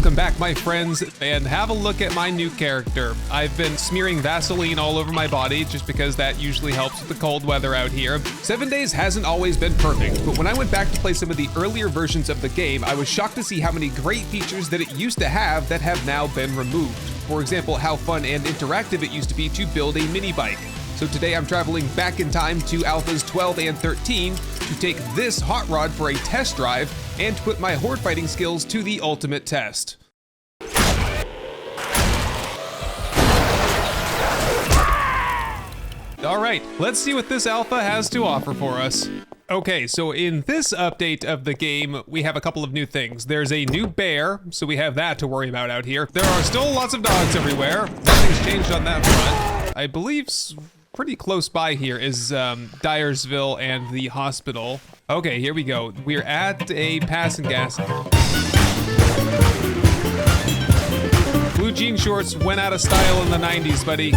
Welcome back, my friends, and have a look at my new character. I've been smearing Vaseline all over my body just because that usually helps with the cold weather out here. 7 days hasn't always been perfect, but when I went back to play some of the earlier versions of the game, I was shocked to see how many great features that it used to have that have now been removed. For example, how fun and interactive it used to be to build a mini bike. So today I'm traveling back in time to alphas 12 and 13 to take this hot rod for a test drive and to put my horde fighting skills to the ultimate test. All right, let's see what this alpha has to offer for us. Okay, so in this update of the game, we have a couple of new things. There's a new bear, so we have that to worry about out here. There are still lots of dogs everywhere. Nothing's changed on that front. I believe pretty close by here is Dyersville and the hospital. Okay, here we go. We're at a passing gas. Blue jean shorts went out of style in the 90s, buddy.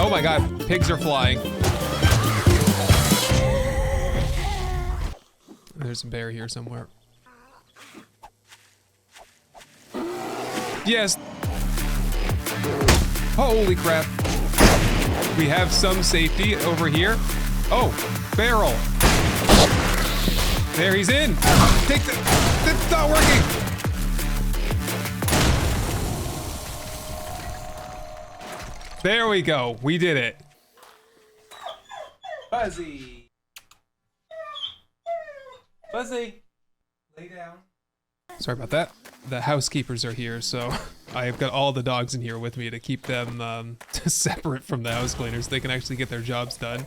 Oh my god, pigs are flying. There's a bear here somewhere. Yes. Holy crap. We have some safety over here. Oh, barrel. There, he's in. Take the, it's not working. There we go, we did it. Fuzzy. Fuzzy, lay down. Sorry about that. The housekeepers are here, so I've got all the dogs in here with me to keep them separate from the house cleaners. They can actually get their jobs done.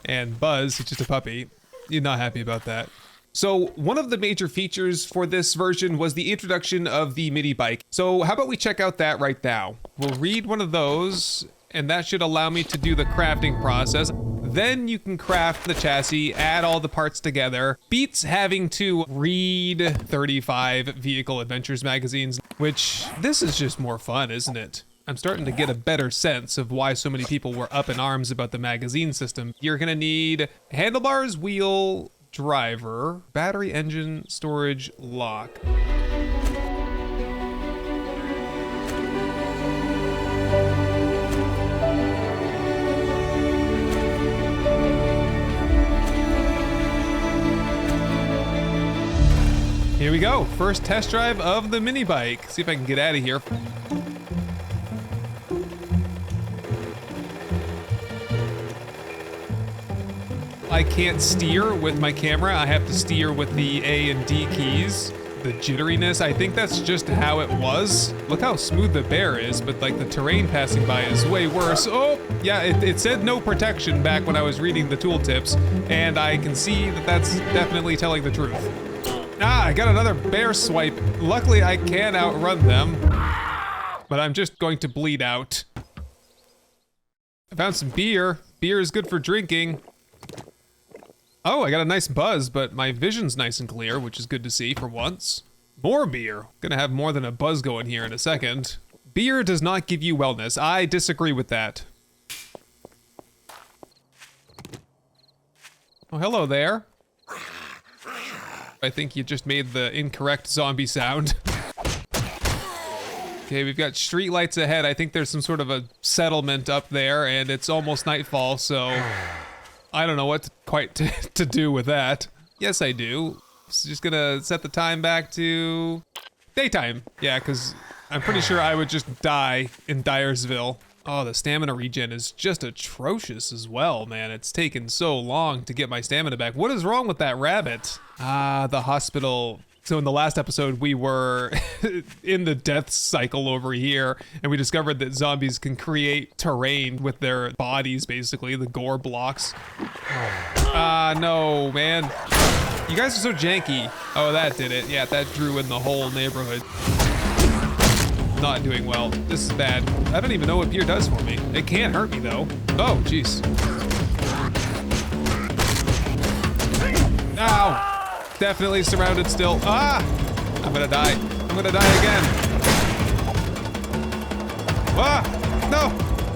And Buzz, it's just a puppy. You're not happy about that. So one of the major features for this version was the introduction of the mini bike. So how about we check out that right now? We'll read one of those, and that should allow me to do the crafting process. Then you can craft the chassis, add all the parts together. Beats having to read 35 vehicle adventures magazines, which this is just more fun, isn't it? I'm starting to get a better sense of why so many people were up in arms about the magazine system. You're gonna need handlebars, wheel, driver, battery, engine, storage, lock. Here we go, first test drive of the mini bike. See if I can get out of here. I can't steer with my camera. I have to steer with the A and D keys. The jitteriness, I think that's just how it was. Look how smooth the bear is, but like the terrain passing by is way worse. Oh, yeah, it said no protection back when I was reading the tooltips, and I can see that that's definitely telling the truth. Ah, I got another bear swipe. Luckily, I can outrun them, but I'm just going to bleed out. I found some beer. Beer is good for drinking. Oh, I got a nice buzz, but my vision's nice and clear, which is good to see for once. More beer. Gonna have more than a buzz going here in a second. Beer does not give you wellness. I disagree with that. Oh, hello there. I think you just made the incorrect zombie sound. Okay, we've got street lights ahead. I think there's some sort of a settlement up there, and it's almost nightfall, so I don't know what quite to do with that. Yes, I do. So just gonna set the time back to daytime. Yeah, because I'm pretty sure I would just die in Dyersville. Oh, the stamina regen is just atrocious as well, man. It's taken so long to get my stamina back. What is wrong with that rabbit? Ah, the hospital. So in the last episode, we were in the death cycle over here, and we discovered that zombies can create terrain with their bodies, basically, the gore blocks. Ah, no, man. You guys are so janky. Oh, that did it. Yeah, that drew in the whole neighborhood. Not doing well. This is bad. I don't even know what beer does for me. It can't hurt me, though. Oh, jeez. Ow! Definitely surrounded still. Ah! I'm gonna die. I'm gonna die again. Ah! No!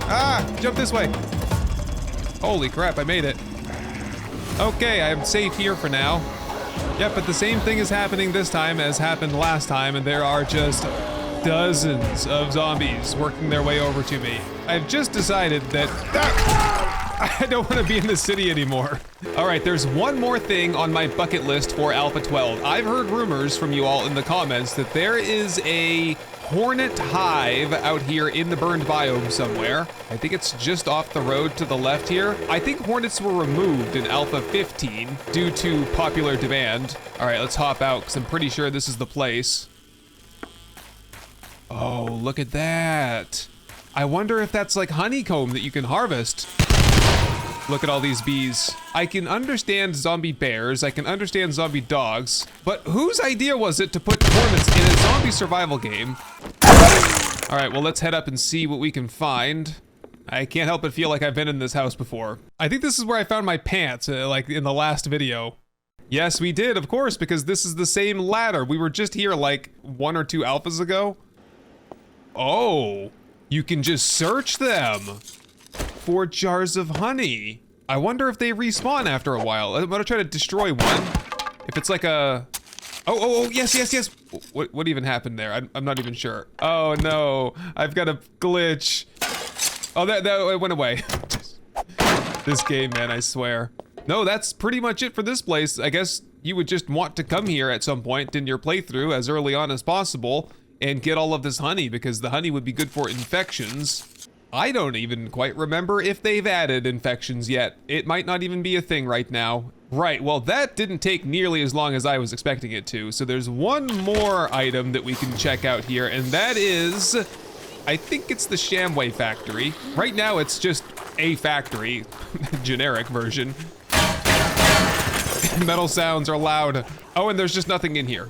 Ah! Jump this way. Holy crap, I made it. Okay, I'm safe here for now. Yep, but the same thing is happening this time as happened last time, and there are just dozens of zombies working their way over to me. I've just decided that I don't want to be in the city anymore. All right, there's one more thing on my bucket list for Alpha 12. I've heard rumors from you all in the comments that there is a hornet hive out here in the burned biome somewhere. I think it's just off the road to the left here. I think hornets were removed in Alpha 15 due to popular demand. All right, let's hop out because I'm pretty sure this is the place. Oh, look at that. I wonder if that's like honeycomb that you can harvest. Look at all these bees. I can understand zombie bears, I can understand zombie dogs, but whose idea was it to put hornets in a zombie survival game? All right, well, let's head up and see what we can find. I can't help but feel like I've been in this house before. I think this is where I found my pants, like in the last video. Yes, we did, of course, because this is the same ladder. We were just here like 1 or 2 alphas ago. Oh, you can just search them for jars of honey. I wonder if they respawn after a while. I'm gonna try to destroy one. If it's like a... Oh, yes. What even happened there? I'm not even sure. Oh no, I've got a glitch. Oh, that it went away. This game, man, I swear. No, that's pretty much it for this place. I guess you would just want to come here at some point in your playthrough as early on as possible and get all of this honey, because the honey would be good for infections. I don't even quite remember if they've added infections yet. It might not even be a thing right now. Right, well, that didn't take nearly as long as I was expecting it to. So there's one more item that we can check out here, and that is, I think it's the Shamway factory. Right now, it's just a factory, generic version. Metal sounds are loud. Oh, and there's just nothing in here.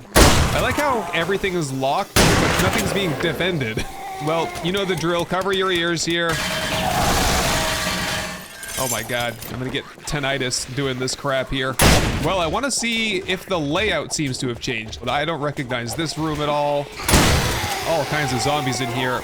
I like how everything is locked, but nothing's being defended. Well, you know the drill. Cover your ears here. Oh my god, I'm gonna get tinnitus doing this crap here. Well, I want to see if the layout seems to have changed, but I don't recognize this room at all. All kinds of zombies in here.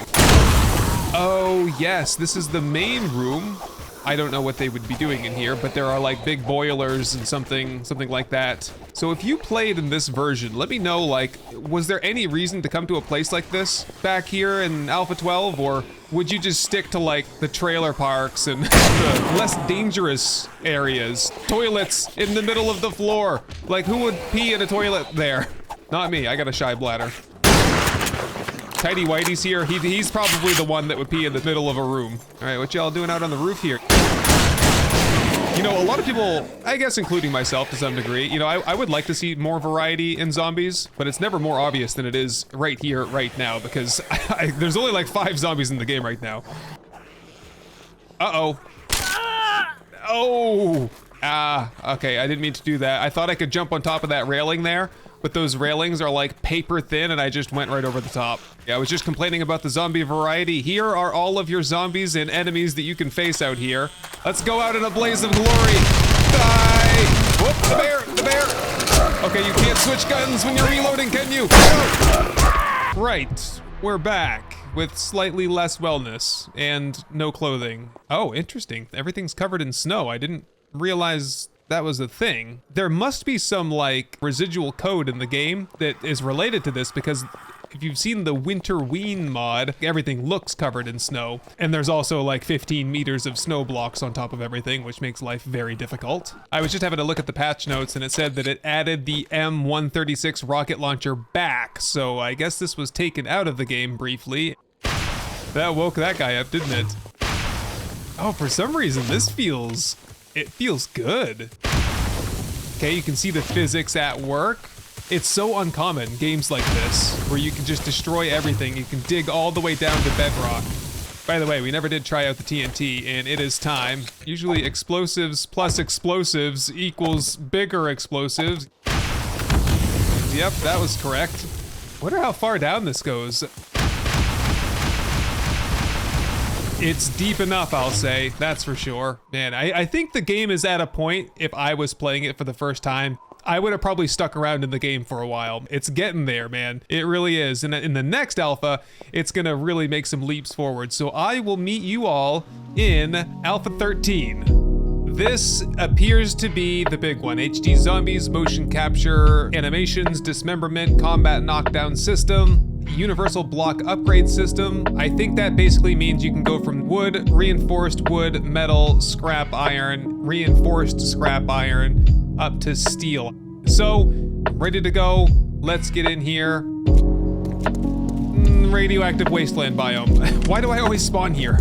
Oh yes, this is the main room. I don't know what they would be doing in here, but there are like big boilers and something like that. So if you played in this version, let me know, like, was there any reason to come to a place like this back here in Alpha 12, or would you just stick to like the trailer parks and the less dangerous areas? Toilets in the middle of the floor. Like, who would pee in a toilet there? Not me, I got a shy bladder. Tidy Whitey's here. He's probably the one that would pee in the middle of a room. All right, what y'all doing out on the roof here? You know, a lot of people, I guess including myself to some degree, you know, I would like to see more variety in zombies, but it's never more obvious than it is right here, right now, because there's only like 5 zombies in the game right now. Uh-oh. Oh! Okay, I didn't mean to do that. I thought I could jump on top of that railing there, but those railings are like paper thin and I just went right over the top. Yeah, I was just complaining about the zombie variety. Here are all of your zombies and enemies that you can face out here. Let's go out in a blaze of glory. Die! Whoop, the bear! Okay, you can't switch guns when you're reloading, can you? No. Right, we're back with slightly less wellness and no clothing. Oh, interesting. Everything's covered in snow. I didn't realize that was a thing. There must be some like residual code in the game that is related to this, because if you've seen the Winterween mod, everything looks covered in snow. And there's also like 15 meters of snow blocks on top of everything, which makes life very difficult. I was just having a look at the patch notes and it said that it added the M136 rocket launcher back. So I guess this was taken out of the game briefly. That woke that guy up, didn't it? Oh, for some reason this feels good. Okay, you can see the physics at work. It's so uncommon, games like this, where you can just destroy everything. You can dig all the way down to bedrock. By the way, we never did try out the TNT, and it is time. Usually explosives plus explosives equals bigger explosives. Yep, that was correct. Wonder how far down this goes. It's deep enough, I'll say, that's for sure. Man, I think the game is at a point, if I was playing it for the first time, I would have probably stuck around in the game for a while. It's getting there, man. It really is. And in the next alpha, it's gonna really make some leaps forward. So I will meet you all in Alpha 13. This appears to be the big one. HD zombies, motion capture, animations, dismemberment, combat knockdown system, universal block upgrade system. I think that basically means you can go from wood, reinforced wood, metal, scrap iron, reinforced scrap iron, up to steel. So, ready to go. Let's get in here. Radioactive wasteland biome. Why do I always spawn here?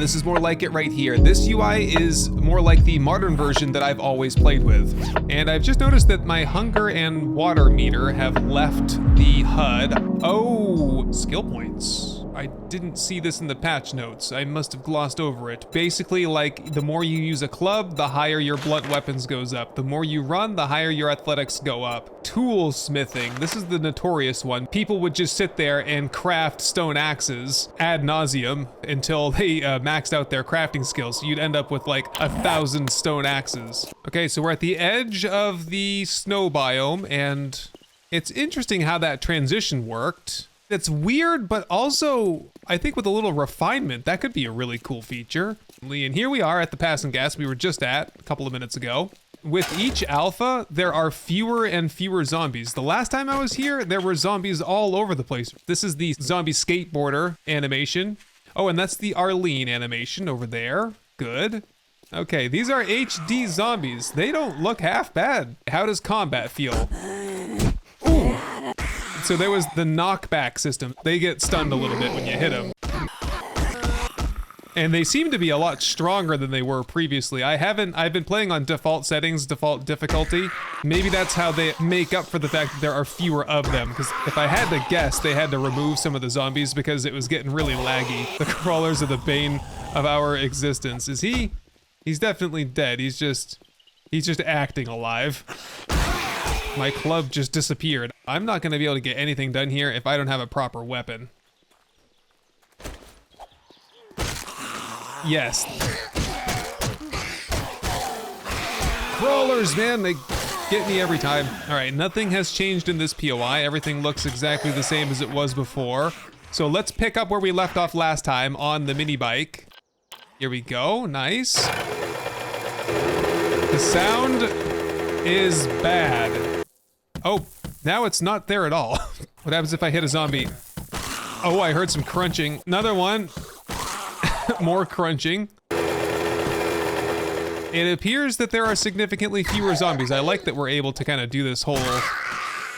This is more like it right here. This UI is more like the modern version that I've always played with. And I've just noticed that my hunger and water meter have left the HUD. Oh, skill points. I didn't see this in the patch notes. I must have glossed over it. Basically, like, the more you use a club, the higher your blunt weapons goes up. The more you run, the higher your athletics go up. Tool smithing. This is the notorious one. People would just sit there and craft stone axes ad nauseum until they maxed out their crafting skills. So you'd end up with like 1,000 stone axes. Okay, so we're at the edge of the snow biome, and it's interesting how that transition worked. It's weird, but also, I think with a little refinement, that could be a really cool feature. And here we are at the passing gas we were just at a couple of minutes ago. With each alpha, there are fewer and fewer zombies. The last time I was here, there were zombies all over the place. This is the zombie skateboarder animation. Oh, and that's the Arlene animation over there. Good. Okay, these are HD zombies. They don't look half bad. How does combat feel? Ooh. So there was the knockback system. They get stunned a little bit when you hit them. And they seem to be a lot stronger than they were previously. I've been playing on default settings, default difficulty. Maybe that's how they make up for the fact that there are fewer of them. Because if I had to guess, they had to remove some of the zombies because it was getting really laggy. The crawlers are the bane of our existence. Is he? He's definitely dead. He's just acting alive. My club just disappeared. I'm not gonna be able to get anything done here if I don't have a proper weapon. Yes. Crawlers, man, they get me every time. All right, nothing has changed in this POI. Everything looks exactly the same as it was before. So let's pick up where we left off last time on the mini bike. Here we go, nice. The sound is bad. Oh, now it's not there at all. What happens if I hit a zombie? Oh, I heard some crunching. Another one. More crunching. It appears that there are significantly fewer zombies. I like that we're able to kind of do this whole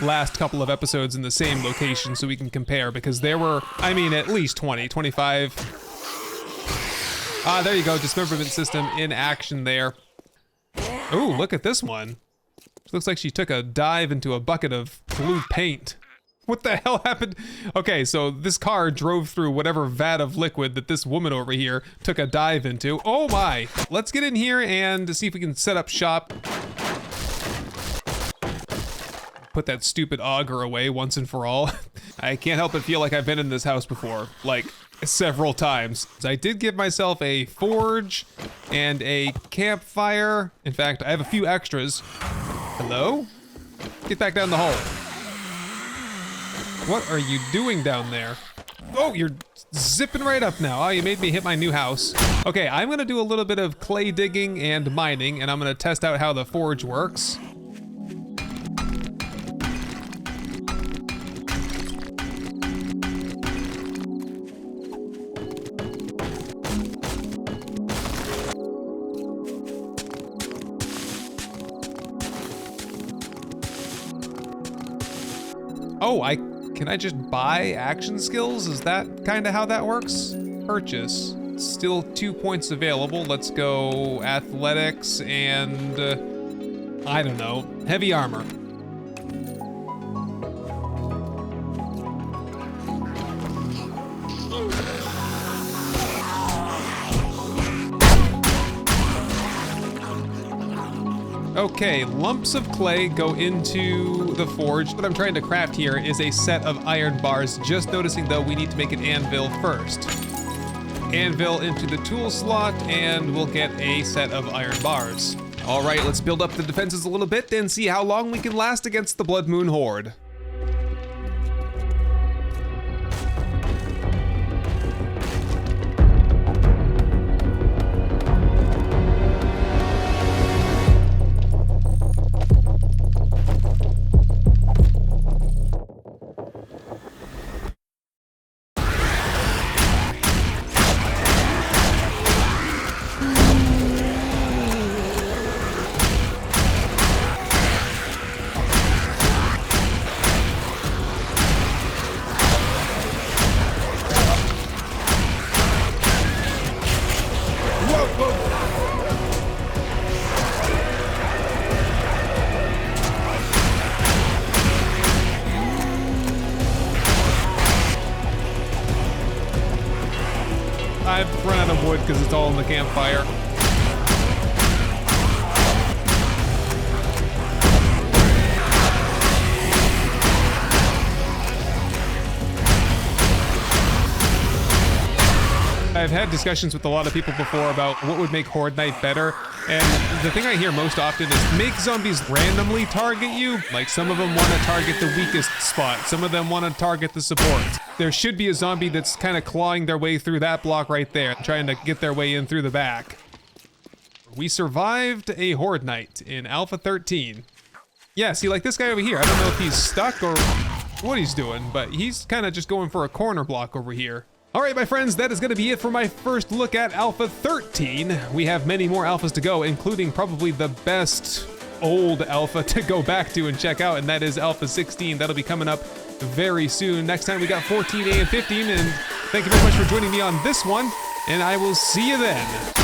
last couple of episodes in the same location so we can compare, because there were, I mean, at least 20, 25. Ah, there you go. Dismemberment system in action there. Oh, look at this one. Looks like she took a dive into a bucket of blue paint. What the hell happened? Okay, so this car drove through whatever vat of liquid that this woman over here took a dive into. Oh my! Let's get in here and see if we can set up shop. Put that stupid auger away once and for all. I can't help but feel like I've been in this house before, like several times. I did give myself a forge and a campfire. In fact, I have a few extras. Hello? Get back down the hole. What are you doing down there? Oh, you're zipping right up now. Oh, you made me hit my new house. Okay, I'm gonna do a little bit of clay digging and mining, and I'm gonna test out how the forge works. Oh, can I just buy action skills? Is that kind of how that works? Purchase. Still 2 points available. Let's go athletics and, I don't know, heavy armor. Okay, lumps of clay go into the forge. What I'm trying to craft here is a set of iron bars. Just noticing though, we need to make an anvil first. Anvil into the tool slot, and we'll get a set of iron bars. All right, let's build up the defenses a little bit and see how long we can last against the Blood Moon Horde. some wood because it's all in the campfire. I've had discussions with a lot of people before about what would make Horde Night better, and the thing I hear most often is make zombies randomly target you. Like, some of them want to target the weakest spot, some of them want to target the support. There should be a zombie that's kind of clawing their way through that block right there, trying to get their way in through the back. We survived a Horde Night in Alpha 13. Yeah, see, like this guy over here, I don't know if he's stuck or what he's doing, but he's kind of just going for a corner block over here. All right, my friends, that is going to be it for my first look at Alpha 13. We have many more alphas to go, including probably the best old alpha to go back to and check out, and that is Alpha 16. That'll be coming up very soon. Next time we got 14A and 15, and thank you very much for joining me on this one, and I will see you then.